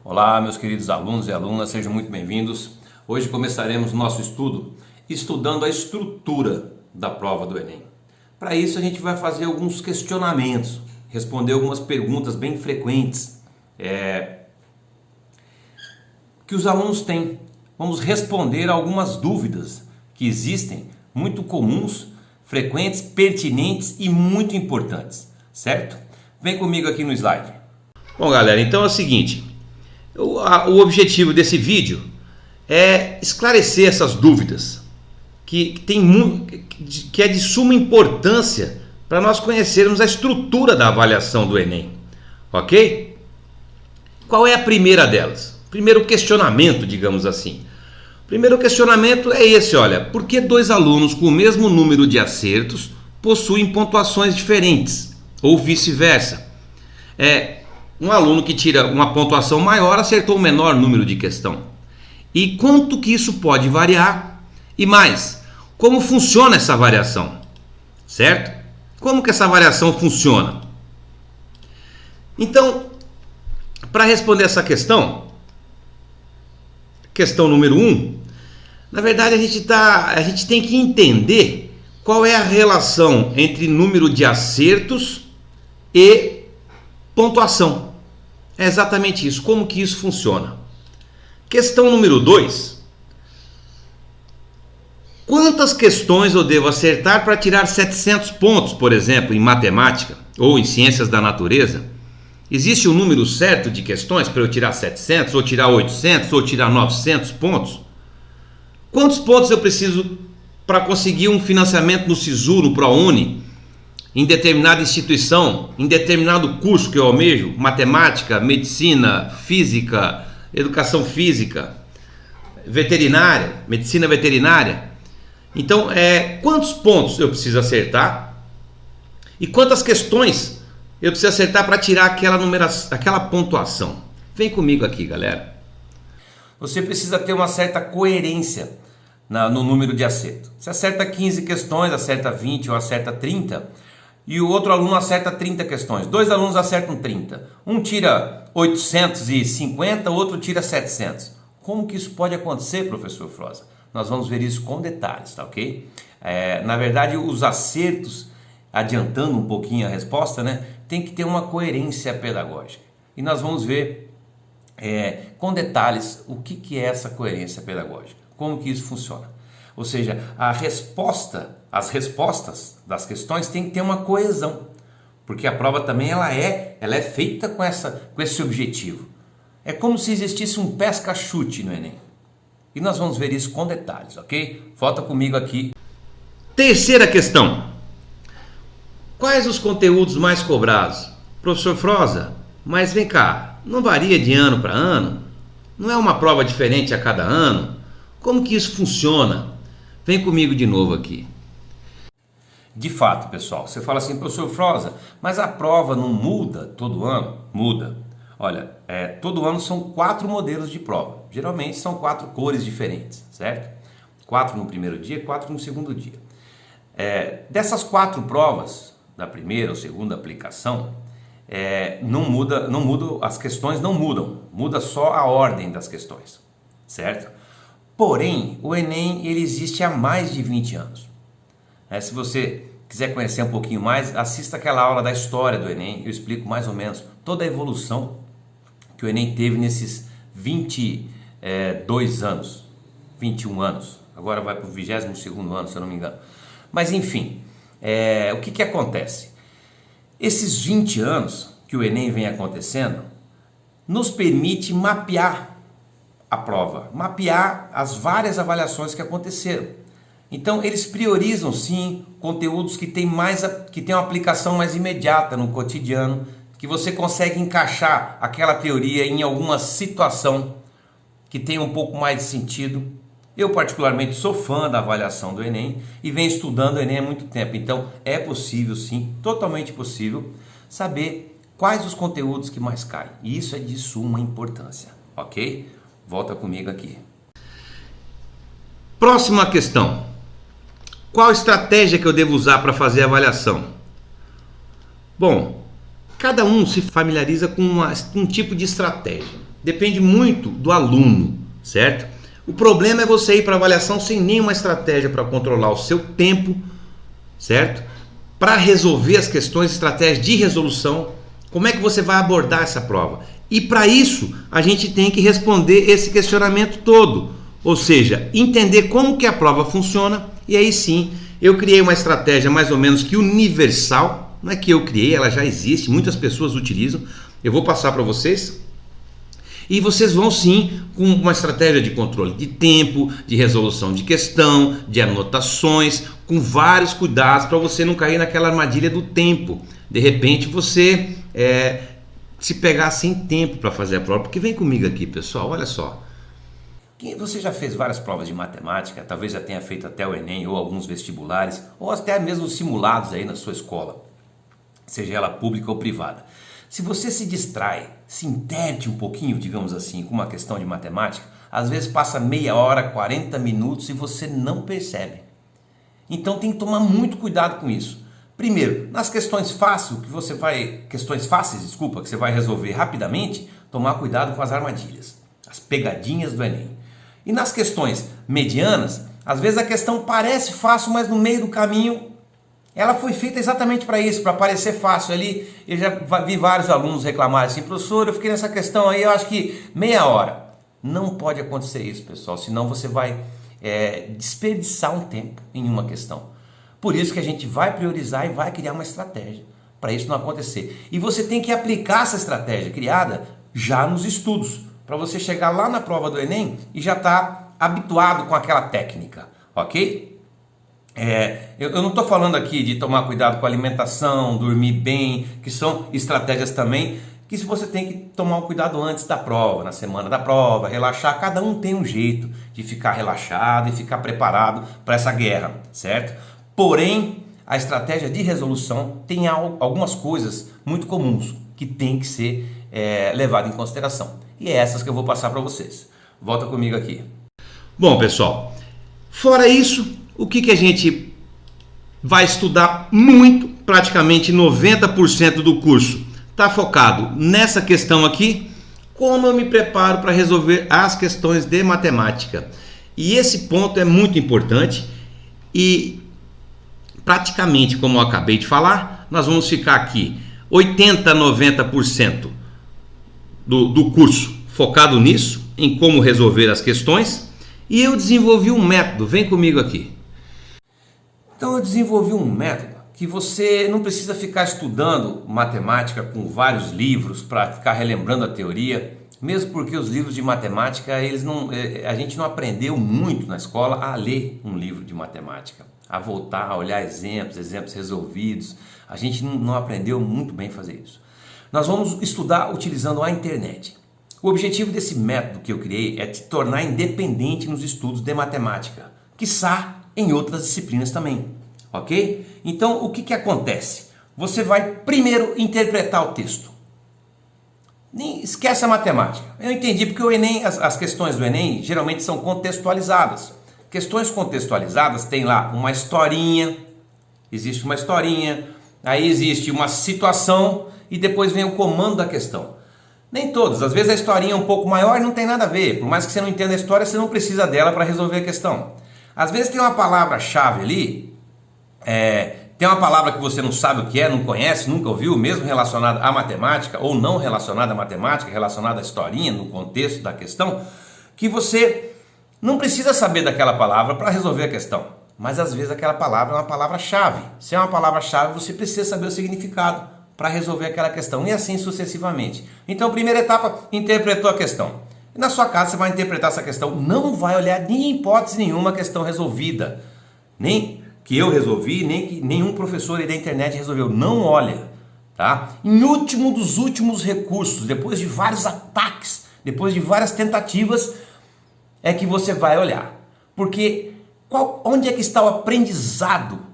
Olá, meus queridos alunos e alunas, sejam muito bem-vindos. Hoje começaremos nosso estudo estudando a estrutura da prova do Enem. Para isso a gente vai fazer alguns questionamentos, responder algumas perguntas bem frequentes que os alunos têm. Vamos responder algumas dúvidas que existem, muito comuns, frequentes, pertinentes e muito importantes, certo? Vem comigo aqui no slide. Bom, galera, então é o seguinte, o objetivo desse vídeo é esclarecer essas dúvidas que é de suma importância para nós conhecermos a estrutura da avaliação do Enem, ok? Qual é a primeira delas? Primeiro questionamento, digamos assim. O primeiro questionamento é esse, olha, por que dois alunos com o mesmo número de acertos possuem pontuações diferentes? Ou vice-versa. Um aluno que tira uma pontuação maior acertou o menor número de questão. E quanto que isso pode variar? E mais, como funciona essa variação? Certo? Como que essa variação funciona? Então, para responder essa questão número 1, na verdade a gente tem que entender qual é a relação entre número de acertos e pontuação. É exatamente isso, como que isso funciona. Questão número 2. Quantas questões eu devo acertar para tirar 700 pontos, por exemplo, em matemática ou em ciências da natureza? Existe um número certo de questões para eu tirar 700, ou tirar 800, ou tirar 900 pontos? Quantos pontos eu preciso para conseguir um financiamento no SISU, no ProUni, em determinada instituição, em determinado curso que eu almejo, matemática, medicina, física, educação física, veterinária, medicina veterinária? Então, quantos pontos eu preciso acertar e quantas questões eu preciso acertar para tirar aquela pontuação? Vem comigo aqui, galera. Você precisa ter uma certa coerência no número de acerto. Você acerta 15 questões, acerta 20 ou acerta 30, e o outro aluno acerta 30 questões. Dois alunos acertam 30. Um tira 850, o outro tira 700. Como que isso pode acontecer, professor Froza? Nós vamos ver isso com detalhes, tá ok? Na verdade, os acertos, adiantando um pouquinho a resposta, né, tem que ter uma coerência pedagógica. E nós vamos ver com detalhes o que é essa coerência pedagógica, como que isso funciona. Ou seja, as respostas das questões têm que ter uma coesão, porque a prova também ela é feita com esse objetivo. É como se existisse um pesca-chute no Enem. E nós vamos ver isso com detalhes, ok? Volta comigo aqui. Terceira questão. Quais os conteúdos mais cobrados? Professor Froza, mas vem cá, não varia de ano para ano? Não é uma prova diferente a cada ano? Como que isso funciona? Vem comigo de novo aqui. De fato, pessoal, você fala assim, professor Froza, mas a prova não muda todo ano? Muda. Olha, todo ano são 4 modelos de prova. Geralmente são 4 cores diferentes, certo? 4 no primeiro dia, 4 no segundo dia. Dessas 4 provas, da primeira ou segunda aplicação, não muda, as questões não mudam, muda só a ordem das questões, certo? Porém, o Enem ele existe há mais de 20 anos. Se você quiser conhecer um pouquinho mais, assista aquela aula da história do Enem, eu explico mais ou menos toda a evolução que o Enem teve nesses 22 anos, 21 anos, agora vai para o 22º ano, se eu não me engano. Mas enfim, o que acontece? Esses 20 anos que o Enem vem acontecendo, nos permite mapear a prova, mapear as várias avaliações que aconteceram. Então eles priorizam sim conteúdos que têm uma aplicação mais imediata no cotidiano, que você consegue encaixar aquela teoria em alguma situação que tenha um pouco mais de sentido. Eu particularmente sou fã da avaliação do Enem e venho estudando o Enem há muito tempo, então é possível sim, totalmente possível, saber quais os conteúdos que mais caem. E isso é de suma importância, ok? Volta comigo aqui. Próxima questão. Qual estratégia que eu devo usar para fazer a avaliação? Bom, cada um se familiariza com um tipo de estratégia. depende muito do aluno, certo? O problema é você ir para a avaliação sem nenhuma estratégia para controlar o seu tempo, certo? Para resolver as questões, estratégias de resolução, como é que você vai abordar essa prova? E para isso, a gente tem que responder esse questionamento todo, ou seja, entender como que a prova funciona, e aí sim, eu criei uma estratégia mais ou menos que universal, não é que eu criei, ela já existe, muitas pessoas utilizam, eu vou passar para vocês. E vocês vão sim com uma estratégia de controle de tempo, de resolução de questão, de anotações, com vários cuidados para você não cair naquela armadilha do tempo. De repente você se pegar sem tempo para fazer a prova. Porque vem comigo aqui, pessoal, olha só. Você já fez várias provas de matemática, talvez já tenha feito até o Enem ou alguns vestibulares, ou até mesmo simulados aí na sua escola, seja ela pública ou privada. Se você se distrai, se interte um pouquinho, digamos assim, com uma questão de matemática, às vezes passa meia hora, 40 minutos e você não percebe. Então tem que tomar muito cuidado com isso. Primeiro, nas questões fáceis, que você vai resolver rapidamente, tomar cuidado com as armadilhas, as pegadinhas do Enem. E nas questões medianas, às vezes a questão parece fácil, mas no meio do caminho ela foi feita exatamente para isso, para parecer fácil ali. Eu já vi vários alunos reclamarem assim, professor, eu fiquei nessa questão aí, eu acho que meia hora. Não pode acontecer isso, pessoal, senão você vai desperdiçar um tempo em uma questão. Por isso que a gente vai priorizar e vai criar uma estratégia para isso não acontecer. E você tem que aplicar essa estratégia criada já nos estudos, para você chegar lá na prova do Enem e já estar habituado com aquela técnica, ok? Eu não estou falando aqui de tomar cuidado com a alimentação, dormir bem, que são estratégias também que você tem que tomar um cuidado antes da prova, na semana da prova, relaxar. Cada um tem um jeito de ficar relaxado e ficar preparado para essa guerra, certo? Porém, a estratégia de resolução tem algumas coisas muito comuns que tem que ser levado em consideração. E é essas que eu vou passar para vocês. Volta comigo aqui. Bom, pessoal, fora isso, o que a gente vai estudar muito, praticamente 90% do curso está focado nessa questão aqui, como eu me preparo para resolver as questões de matemática. E esse ponto é muito importante e praticamente, como eu acabei de falar, nós vamos ficar aqui 80 a 90% do curso focado nisso, em como resolver as questões, e eu desenvolvi um método, vem comigo aqui. Então eu desenvolvi um método que você não precisa ficar estudando matemática com vários livros para ficar relembrando a teoria, mesmo porque os livros de matemática, a gente não aprendeu muito na escola a ler um livro de matemática, a voltar, a olhar exemplos resolvidos. A gente não aprendeu muito bem a fazer isso. Nós vamos estudar utilizando a internet. O objetivo desse método que eu criei é te tornar independente nos estudos de matemática, quiçá em outras disciplinas também, ok? Então, o que acontece? Você vai primeiro interpretar o texto. Nem esquece a matemática. Eu entendi porque o Enem, as questões do Enem geralmente são contextualizadas. Questões contextualizadas tem lá uma historinha, existe uma historinha, aí existe uma situação e depois vem o comando da questão. Nem todas, às vezes a historinha é um pouco maior e não tem nada a ver. Por mais que você não entenda a história, você não precisa dela para resolver a questão. Às vezes tem uma palavra-chave ali, tem uma palavra que você não sabe o que é, não conhece, nunca ouviu, mesmo relacionada à matemática ou não relacionada à matemática, relacionada à historinha, no contexto da questão, que você não precisa saber daquela palavra para resolver a questão. Mas às vezes aquela palavra é uma palavra-chave. Se é uma palavra-chave, você precisa saber o significado para resolver aquela questão e assim sucessivamente. Então, primeira etapa, interpretou a questão. Na sua casa você vai interpretar essa questão, não vai olhar nem em hipótese nenhuma a questão resolvida, nem que eu resolvi, nem que nenhum professor aí da internet resolveu, não olha, tá? Em último dos últimos recursos, depois de vários ataques, depois de várias tentativas, é que você vai olhar, porque onde é que está o aprendizado?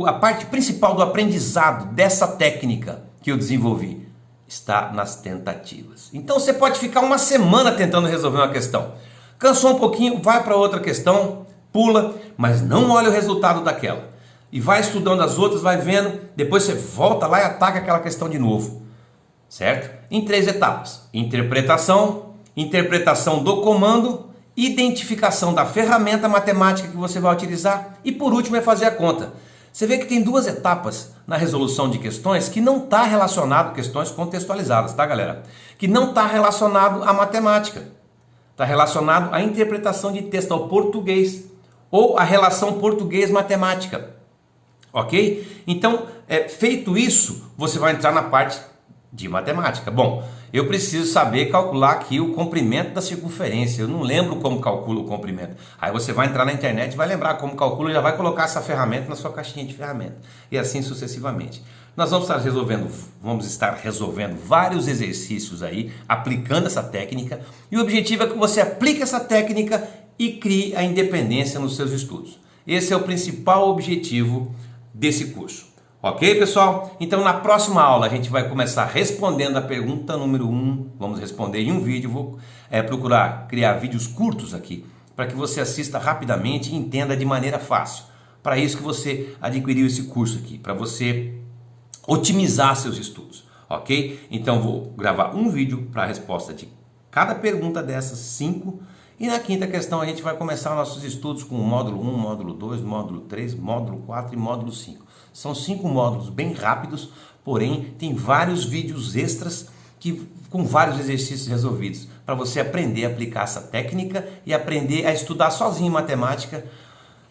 A parte principal do aprendizado dessa técnica que eu desenvolvi está nas tentativas. Então você pode ficar uma semana tentando resolver uma questão. Cansou um pouquinho, vai para outra questão, pula, mas não olha o resultado daquela. E vai estudando as outras, vai vendo, depois você volta lá e ataca aquela questão de novo. certo? Em 3 etapas: interpretação, interpretação do comando, identificação da ferramenta matemática que você vai utilizar e por último é fazer a conta. Você vê que tem 2 etapas na resolução de questões que não está relacionado, questões contextualizadas, tá galera? Que não está relacionado à matemática, está relacionado à interpretação de texto, ao português, ou à relação português-matemática, ok? Então, feito isso, você vai entrar na parte de matemática. Bom, eu preciso saber calcular aqui o comprimento da circunferência. Eu não lembro como calcula o comprimento. Aí você vai entrar na internet, vai lembrar como calcula e já vai colocar essa ferramenta na sua caixinha de ferramentas. E assim sucessivamente. Nós vamos estar resolvendo vários exercícios aí, aplicando essa técnica. E o objetivo é que você aplique essa técnica e crie a independência nos seus estudos. Esse é o principal objetivo desse curso. Ok, pessoal? Então, na próxima aula, a gente vai começar respondendo a pergunta número 1. Vamos responder em um vídeo. Vou procurar criar vídeos curtos aqui, para que você assista rapidamente e entenda de maneira fácil. Para isso que você adquiriu esse curso aqui, para você otimizar seus estudos. Ok? Então, vou gravar um vídeo para a resposta de cada pergunta dessas 5. E na 5ª questão, a gente vai começar nossos estudos com o módulo 1, módulo 2, módulo 3, módulo 4 e módulo 5. São 5 módulos bem rápidos, porém tem vários vídeos extras com vários exercícios resolvidos para você aprender a aplicar essa técnica e aprender a estudar sozinho matemática,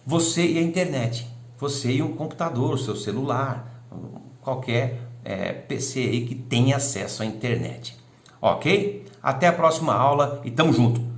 você e a internet, você e um computador, o seu celular, qualquer PC aí que tenha acesso à internet. Ok? Até a próxima aula e tamo junto!